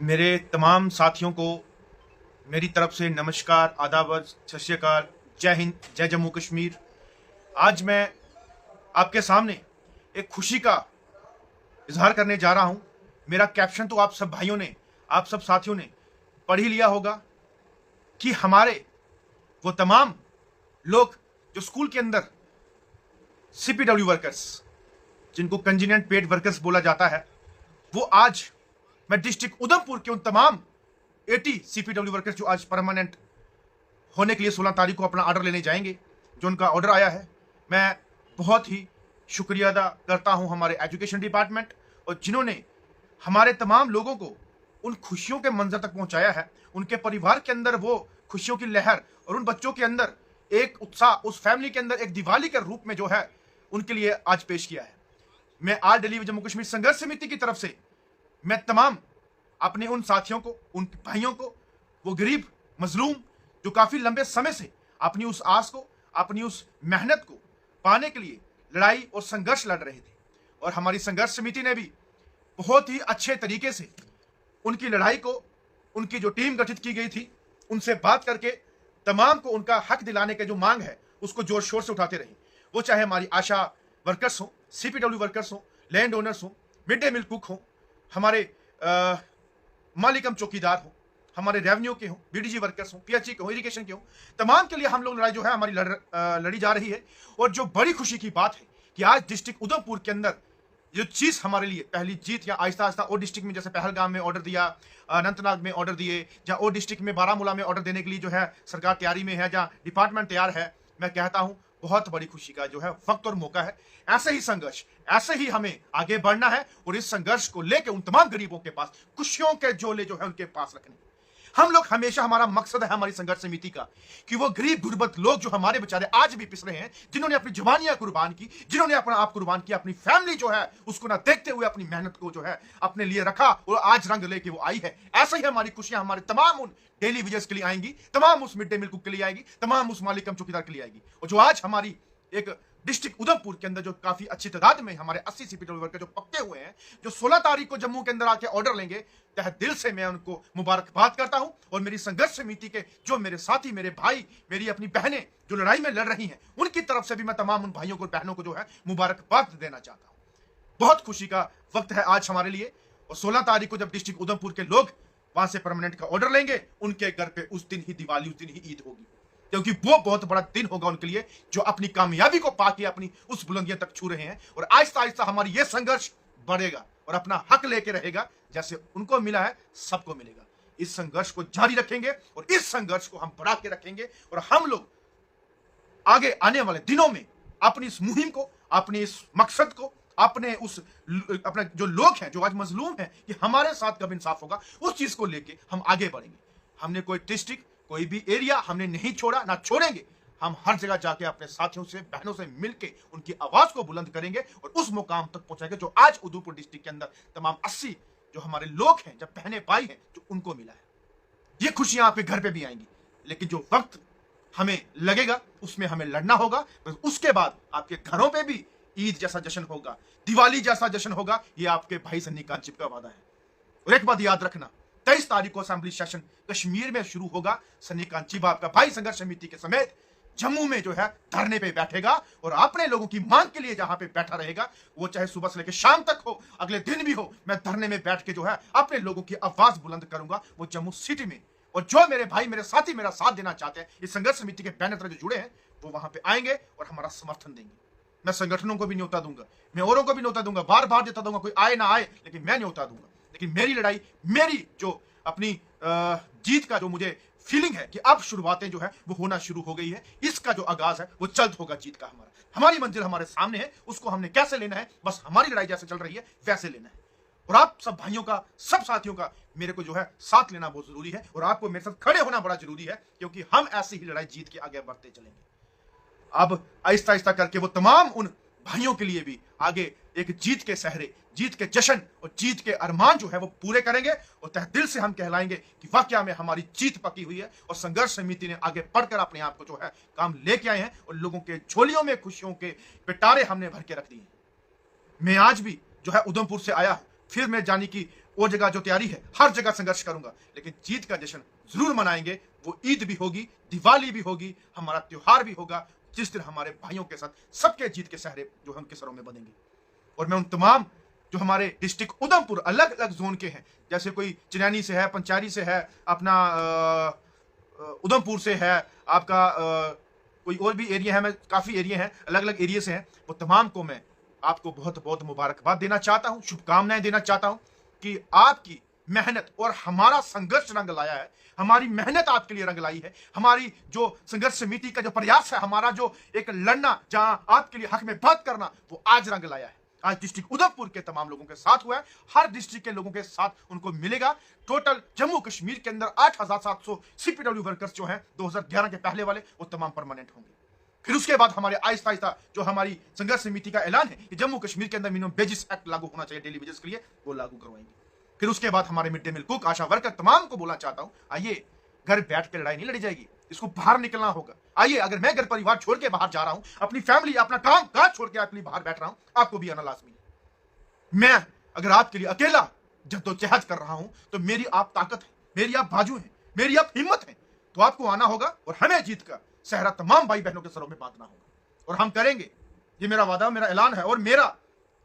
मेरे तमाम साथियों को मेरी तरफ से नमस्कार, आदाब, सत श्री अकाल, जय हिंद, जय जम्मू कश्मीर। आज मैं आपके सामने एक खुशी का इजहार करने जा रहा हूं। मेरा कैप्शन तो आप सब भाइयों ने, आप सब साथियों ने पढ़ ही लिया होगा कि हमारे वो तमाम लोग जो स्कूल के अंदर सीपीडब्ल्यू वर्कर्स, जिनको कंजीनियंट पेड वर्कर्स बोला जाता है, वो आज मैं डिस्ट्रिक्ट उधमपुर के उन तमाम 80 सीपीडब्ल्यू वर्कर्स जो आज परमानेंट होने के लिए 16 तारीख को अपना ऑर्डर लेने जाएंगे, जो उनका ऑर्डर आया है, मैं बहुत ही शुक्रिया अदा करता हूं हमारे एजुकेशन डिपार्टमेंट और जिन्होंने हमारे तमाम लोगों को उन खुशियों के मंजर तक पहुंचाया है। उनके परिवार के अंदर वो खुशियों की लहर और उन बच्चों के अंदर एक उत्साह, उस फैमिली के अंदर एक दिवाली के रूप में जो है उनके लिए आज पेश किया है। मैं ऑल दिल्ली जम्मू कश्मीर संघर्ष समिति की तरफ से मैं तमाम अपने उन साथियों को, उन भाइयों को, वो गरीब मजलूम जो काफी लंबे समय से अपनी उस आस को, अपनी उस मेहनत को पाने के लिए लड़ाई और संघर्ष लड़ रहे थे, और हमारी संघर्ष समिति ने भी बहुत ही अच्छे तरीके से उनकी लड़ाई को, उनकी जो टीम गठित की गई थी, उनसे बात करके तमाम को उनका हक दिलाने के जो मांग है उसको जोर शोर से उठाते रहे। वो चाहे हमारी आशा वर्कर्स हो, सीपीडब्ल्यू वर्कर्स हो, लैंड ओनर्स हो, मिड डे मील कुक हो, हमारे मालिकम चौकीदार हो, हमारे रेवेन्यू के हो, बीडीजी वर्कर्स हो, पीएचई के हो, इरिगेशन के हो, तमाम के लिए हम लोग लड़ाई जो है हमारी लड़ी जा रही है। और जो बड़ी खुशी की बात है कि आज डिस्ट्रिक्ट उधमपुर के अंदर जो चीज हमारे लिए पहली जीत, या आहिस्ता आहिस्ता और डिस्ट्रिक्ट में जैसे पहलगाम में ऑर्डर दिया, अनंतनाग में ऑर्डर दिए, जहां और डिस्ट्रिक्ट में बारामूला में ऑर्डर देने के लिए जो है सरकार तैयारी में है, जहां डिपार्टमेंट तैयार है। मैं कहता हूं बहुत बड़ी खुशी का जो है वक्त और मौका है। ऐसे ही संघर्ष, ऐसे ही हमें आगे बढ़ना है और इस संघर्ष को लेकर उन तमाम गरीबों के पास खुशियों के झोले जो है उनके पास रखने। हम लोग हमेशा, हमारा मकसद है हमारी संघर्ष समिति का कि वो गरीब गुरबत लोग जो हमारे बेचारे आज भी पिस रहे हैं, जिन्होंने अपनी जवानियां कुर्बान की, जिन्होंने अपना आप कुर्बान किया, अपनी फैमिली जो है उसको ना देखते हुए अपनी मेहनत को जो है अपने लिए रखा और आज रंग लेके वो आई है। ऐसे ही हमारी खुशियां हमारे तमाम उन डेली वेजेस के लिए आएंगी, तमाम उस मिड डे मील कुक के लिए आएगी, तमाम उस मालिकम चौकीदार के लिए आएगी। और जो आज हमारी एक डिस्ट्रिक्ट उधमपुर के अंदर जो काफी अच्छी तादाद में हमारे 80 सीपीडब्ल्यू वर्कर जो पक्के हुए हैं, जो 16 तारीख को जम्मू के अंदर आके ऑर्डर लेंगे, तहे दिल से मैं उनको मुबारकबाद करता हूं। और मेरी संघर्ष समिति के जो मेरे साथी, मेरे भाई, मेरी अपनी बहनें जो लड़ाई में लड़ रही हैं, उनकी तरफ से भी मैं तमाम उन भाइयों को, बहनों को जो है मुबारकबाद देना चाहता हूं। बहुत खुशी का वक्त है आज हमारे लिए। और 16 तारीख को जब डिस्ट्रिक्ट उधमपुर के लोग वहां से परमानेंट का ऑर्डर लेंगे, उनके घर पे उस दिन ही दिवाली, उस दिन ही ईद होगी, क्योंकि वो बहुत बड़ा दिन होगा उनके लिए, जो अपनी कामयाबी को पाके अपनी उस बुलंदियों तक छू रहे हैं। और आहिस्ता आहिस्ता हमारी ये संघर्ष बढ़ेगा और अपना हक लेके रहेगा, जैसे उनको मिला है सबको मिलेगा। इस संघर्ष को जारी रखेंगे और इस संघर्ष को हम बढ़ा के रखेंगे, और हम लोग आगे आने वाले दिनों में अपनी इस मुहिम को, अपने इस मकसद को, अपने जो लोग हैं जो आज मजलूम हैं कि हमारे साथ कब इंसाफ होगा, उस चीज को लेके हम आगे बढ़ेंगे। हमने कोई डिस्ट्रिक्ट, कोई भी एरिया हमने नहीं छोड़ा, ना छोड़ेंगे। हम हर जगह जाके अपने साथियों से, बहनों से मिलके उनकी आवाज को बुलंद करेंगे और उस मुकाम तक पहुंचाएंगे जो आज उधमपुर डिस्ट्रिक्ट के अंदर तमाम 80 जो हमारे लोग हैं, जब बहने भाई हैं, जो उनको मिला है। ये खुशियां आपके घर पे भी आएंगी, लेकिन जो वक्त हमें लगेगा उसमें हमें लड़ना होगा। बस उसके बाद आपके घरों पे भी ईद जैसा जश्न होगा, दिवाली जैसा जश्न होगा। ये आपके भाई सन्नी कांचिप का वादा है। और एक बात याद रखना, 23 तारीख को असेंबली सेशन कश्मीर में शुरू होगा। सन्नी कांचिप आपका भाई संघर्ष समिति के समेत जम्मू में जो है धरने पे बैठेगा और अपने लोगों की मांग के लिए जहां पे बैठा रहेगा, वो चाहे सुबह से लेकर शाम तक हो, अगले दिन भी हो, मैं धरने में बैठ के जो है अपने लोगों की आवाज बुलंद करूंगा, वो जम्मू सिटी में। और जो मेरे भाई, मेरे साथी मेरा साथ देना चाहते हैं, इस संघर्ष समिति के बैनर तरह जो जुड़े हैं, वो वहां पे आएंगे और हमारा समर्थन देंगे। मैं संगठनों को भी न्योता दूंगा, मैं औरों को भी न्योता दूंगा, बार बार देता दूंगा, कोई आए ना आए, लेकिन मैं न्योता दूंगा। लेकिन मेरी लड़ाई, मेरी जो अपनी जीत का जो मुझे फीलिंग है कि अब शुरुआतें जो है वो होना शुरू हो गई है, इसका जो आगाज है वो जल्द होगा जीत का। हमारी मंजिल हमारे सामने है, उसको हमने कैसे लेना है, बस हमारी लड़ाई जैसे चल रही है वैसे लेना है। और आप सब भाइयों का, सब साथियों का मेरे को जो है साथ लेना बहुत जरूरी है, और आपको मेरे साथ खड़े होना बड़ा जरूरी है, क्योंकि हम ऐसी ही लड़ाई जीत के आगे बढ़ते चलेंगे। अब आहिस्ता आहिस्ता करके वो तमाम उन भाइयों के लिए भी आगे एक जीत के सहरे, जीत के जश्न और जीत के अरमान जो है वो पूरे करेंगे, और तहे दिल से हम कहलाएंगे कि वाकया में हमारी जीत पकी हुई है और संघर्ष समिति ने आगे बढ़कर अपने आप को जो है काम लेके आए हैं, और लोगों के झोलियों में खुशियों के पिटारे हमने भर के रख दिए। मैं आज भी जो है उधमपुर से आया हूं, फिर मैं जानी कि वो जगह जो तैयारी है, हर जगह संघर्ष करूंगा, लेकिन जीत का जश्न जरूर मनाएंगे। वो ईद भी होगी, दिवाली भी होगी, हमारा त्योहार भी होगा, जिस दिन हमारे भाइयों के साथ सबके जीत के सहरे जो है उनके सरों में बनेंगे। और मैं उन तमाम जो हमारे डिस्ट्रिक्ट उधमपुर अलग अलग जोन के हैं, जैसे कोई चिनैनी से है, पंचारी से है, अपना उधमपुर से है, आपका कोई और भी एरिया है, मैं काफी एरिया हैं, अलग अलग एरिया से हैं, वो तमाम को मैं आपको बहुत बहुत मुबारकबाद देना चाहता हूं, शुभकामनाएं देना चाहता हूं कि आपकी मेहनत और हमारा संघर्ष रंग लाया है, हमारी मेहनत आपके लिए रंग लाई है, हमारी जो संघर्ष समिति का जो प्रयास है, हमारा जो एक लड़ना जहां आपके लिए हक में बात करना, वो आज रंग लाया है। आज डिस्ट्रिक्ट उधमपुर के तमाम लोगों के साथ हुआ है, हर डिस्ट्रिक्ट के लोगों के साथ उनको मिलेगा। टोटल जम्मू कश्मीर के अंदर 8700 सीपीडब्ल्यू वर्कर्स जो हैं 2011 के पहले वाले, वो तमाम परमानेंट होंगे। फिर उसके बाद हमारे आहिस्ता आहिस्ता जो हमारी संघर्ष समिति का ऐलान है कि जम्मू कश्मीर के अंदर मिनिमम वेजेस एक्ट लागू होना चाहिए डेली वेजेस के लिए, वो लागू करवाएंगे। फिर उसके बाद हमारे मिड डे मील कुक, आशा वर्कर, तमाम को बोलना चाहता हूं, आइए घर बैठ के लड़ाई नहीं लड़ी जाएगी, इसको बाहर निकलना होगा। आइए, अगर मैं घर परिवार छोड़ के बाहर जा रहा हूं, अपनी फैमिली अपना काम काज छोड़ के आपके लिए बाहर बैठ रहा हूं, आपको भी आना लाजमी है। मैं अगर आपके लिए अकेला जद्दोजहद कर रहा हूं, तो मेरी आप ताकत है, मेरी आप बाजू हैं, मेरी आप हिम्मत है, तो आपको आना होगा और हमें जीत का सहरा तमाम भाई बहनों के सरों में बांधना होगा, और हम करेंगे। ये मेरा वादा, मेरा ऐलान है, और मेरा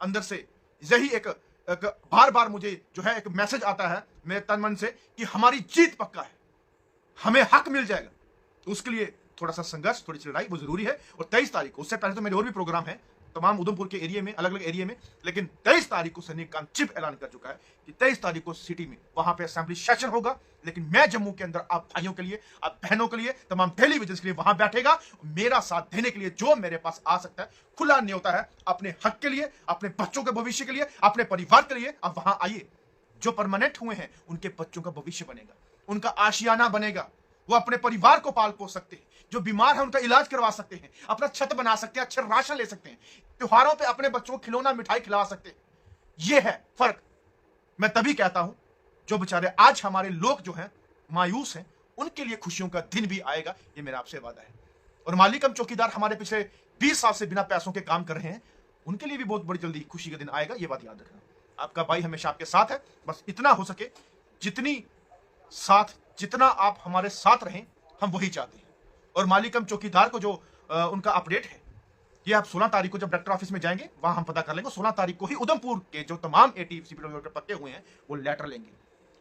अंदर से यही एक बार बार मुझे जो है एक मैसेज आता है मेरे तन मन से कि हमारी जीत पक्का है, हमें हक मिल जाएगा। तो उसके लिए थोड़ा सा संघर्ष, थोड़ी सी लड़ाई वो जरूरी है। और 23 तारीख को, उससे पहले तो मेरे और भी प्रोग्राम है तमाम उधमपुर के एरिया में, अलग अलग एरिया में, लेकिन 23 तारीख को सैनिक कांत चिप ऐलान कर चुका है कि 23 तारीख को सिटी में वहां पे असेंबली सेशन होगा। लेकिन मैं जम्मू के अंदर आप भाइयों के लिए, आप बहनों के लिए, तमाम टेलीविजन के लिए वहां बैठेगा, मेरा साथ देने के लिए जो मेरे पास आ सकता है, खुला न्योता है, अपने हक के लिए, अपने बच्चों के भविष्य के लिए, अपने परिवार के लिए। आप वहां आइए, जो परमानेंट हुए हैं उनके बच्चों का भविष्य बनेगा, उनका आशियाना बनेगा, वो अपने परिवार को पाल पोस सकते हैं, जो बीमार है उनका इलाज करवा सकते हैं, अपना छत बना सकते हैं, अच्छे राशन ले सकते हैं, त्योहारों पे अपने बच्चों को खिलौना मिठाई खिला सकते हैं। ये है फर्क। मैं तभी कहता हूं, जो बेचारे आज हमारे लोग जो हैं मायूस हैं, उनके लिए खुशियों का दिन भी आएगा, ये मेरा आपसे वादा है। और मालिक हम चौकीदार हमारे पिछले 20 साल से बिना पैसों के काम कर रहे हैं, उनके लिए भी बहुत बड़ी जल्दी खुशी का दिन आएगा, ये बात याद रखना। आपका भाई हमेशा आपके साथ है, बस इतना हो सके जितना आप हमारे साथ रहें, हम वही चाहते हैं। और मालिकम चौकीदार को जो उनका अपडेट है, ये आप 16 तारीख को जब डॉक्टर ऑफिस में जाएंगे, वहां हम पता कर लेंगे। 16 तारीख को ही उधमपुर के जो तमाम एटी सीपीडब्ल्यू के पक्के हुए हैं, वो लेटर लेंगे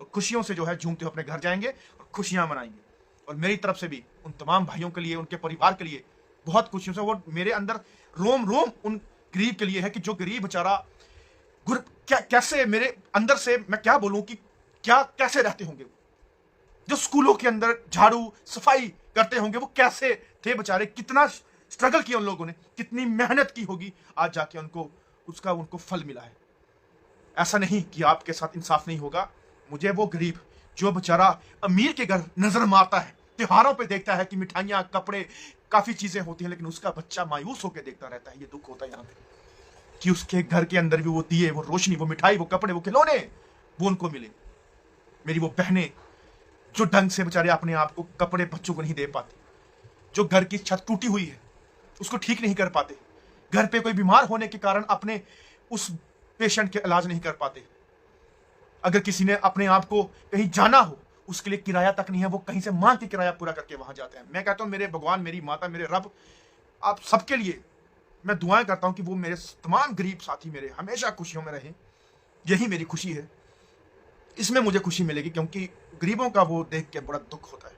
और खुशियों से जो है झूमते हुए अपने घर जाएंगे और खुशियां मनाएंगे। और मेरी तरफ से भी उन तमाम भाइयों के लिए, उनके परिवार के लिए बहुत खुशियों से, वो मेरे अंदर रोम रोम उन गरीब के लिए है कि जो गरीब बेचारा कैसे, मेरे अंदर से मैं क्या बोलूं कि क्या कैसे रहते होंगे, जो स्कूलों के अंदर झाड़ू सफाई करते होंगे, वो कैसे थे बेचारे, कितना स्ट्रगल किया उन लोगों ने, कितनी मेहनत की होगी, आज जाके उनको फल मिला है। ऐसा नहीं कि आपके साथ इंसाफ नहीं होगा। मुझे वो गरीब जो बेचारा अमीर के घर नजर मारता है, त्योहारों पे देखता है कि मिठाइयां, कपड़े, काफी चीजें होती हैं, लेकिन उसका बच्चा मायूस होकर देखता रहता है, ये दुख होता है यहाँ पे कि उसके घर के अंदर भी वो दिए, वो रोशनी, वो मिठाई, वो कपड़े, वो खिलौने, वो उनको मिले। मेरी वो बहनें जो ढंग से बेचारे अपने आप को कपड़े बच्चों को नहीं दे पाते, जो घर की छत टूटी हुई है उसको ठीक नहीं कर पाते, घर पे कोई बीमार होने के कारण अपने उस पेशेंट के इलाज नहीं कर पाते, अगर किसी ने अपने आप को कहीं जाना हो, उसके लिए किराया तक नहीं है, वो कहीं से मांग के किराया पूरा करके वहां जाते हैं। मैं कहता हूं, मेरे भगवान, मेरी माता, मेरे रब, आप सबके लिए मैं दुआएं करता हूं कि वो मेरे तमाम गरीब साथी मेरे हमेशा खुशियों में रहे। यही मेरी खुशी है, इसमें मुझे खुशी मिलेगी, क्योंकि गरीबों का वो देख के बड़ा दुख होता है।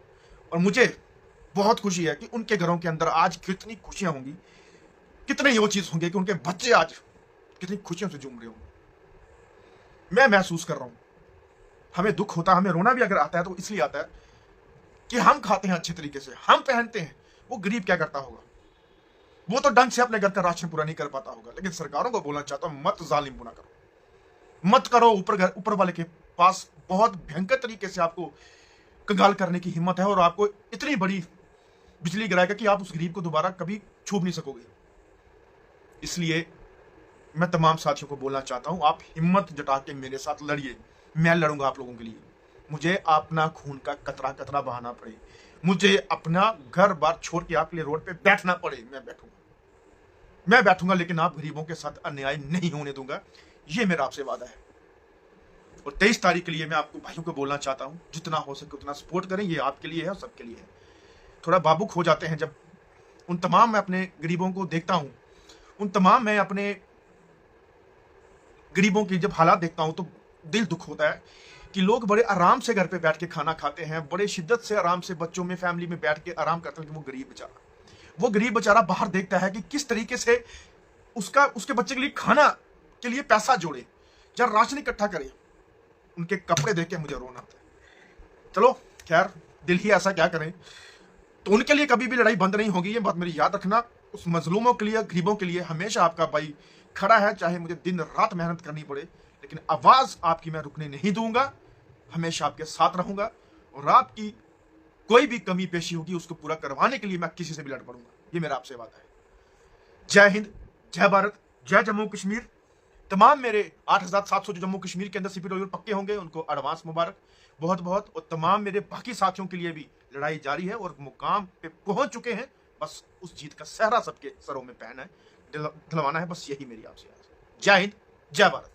और मुझे बहुत खुशी है कि उनके घरों के अंदर आज कितनी खुशियां होंगी, कितने ये वो चीज होंगे कि उनके बच्चे आज कितनी खुशियों से झूम रहे होंगे। मैं महसूस कर रहा हूं, हमें दुख होता है, हमें रोना भी अगर आता है तो इसलिए आता है कि हम खाते हैं अच्छे तरीके से, हम पहनते हैं, वो गरीब क्या करता होगा, वो तो ढंग से अपने घर का राशन पूरा नहीं कर पाता होगा। लेकिन सरकारों को बोलना चाहता हूं, मत जालिम बुना करो, मत करो। ऊपर वाले के पास बहुत भयंकर तरीके से आपको कंगाल करने की हिम्मत है, और आपको इतनी बड़ी बिजली गिराएगा कि आप उस गरीब को दोबारा कभी छू नहीं सकोगे। इसलिए मैं तमाम साथियों को बोलना चाहता हूं, आप हिम्मत जुटा के मेरे साथ लड़िए, मैं लड़ूंगा आप लोगों के लिए। मुझे अपना खून का कतरा कतरा बहाना पड़े, मुझे अपना घर बार छोड़ के आपके लिए रोड पे बैठना पड़े, मैं बैठूंगा, लेकिन आप गरीबों के साथ अन्याय नहीं होने दूंगा, ये मेरा आपसे वादा है। और 23 तारीख के लिए मैं आपको भाइयों को बोलना चाहता हूँ, जितना हो सके उतना सपोर्ट करें, ये आपके लिए है और सबके लिए है। थोड़ा भावुक हो जाते हैं जब उन तमाम मैं अपने गरीबों को देखता हूँ, उन तमाम मैं अपने गरीबों की जब हालात देखता हूँ तो दिल दुख होता है कि लोग बड़े आराम से घर पे बैठ के खाना खाते हैं, बड़े शिद्दत से आराम से बच्चों में फैमिली में बैठ के आराम करते हैं, कि वो गरीब बेचारा बाहर देखता है कि किस तरीके से उसके बच्चे के लिए खाना के लिए पैसा जोड़े या राशन इकट्ठा करे। उनके कपड़े देख के मुझे रोना आता है। चलो खैर, दिल ही ऐसा, क्या करें। तो उनके लिए कभी भी लड़ाई बंद नहीं होगी, ये बात मेरी याद रखना। उस मजलूमों के लिए, गरीबों के लिए हमेशा आपका भाई खड़ा है, चाहे मुझे दिन रात मेहनत करनी पड़े, लेकिन आवाज आपकी मैं रुकने नहीं दूंगा। हमेशा आपके साथ रहूंगा और आपकी कोई भी कमी पेशी होगी उसको पूरा करवाने के लिए मैं किसी से भी लड़ पड़ूंगा। ये मेरा आपसे वादा है। जय हिंद, जय भारत, जय जम्मू कश्मीर। तमाम मेरे 8700 जो जम्मू कश्मीर के अंदर सीपीडब्ल्यू पक्के होंगे उनको एडवांस मुबारक बहुत बहुत। और तमाम मेरे बाकी साथियों के लिए भी लड़ाई जारी है और मुकाम पे पहुंच चुके हैं। बस उस जीत का सहरा सबके सरों में पहना है, दिलवाना है, बस यही मेरी आपसे। जय हिंद, जय भारत।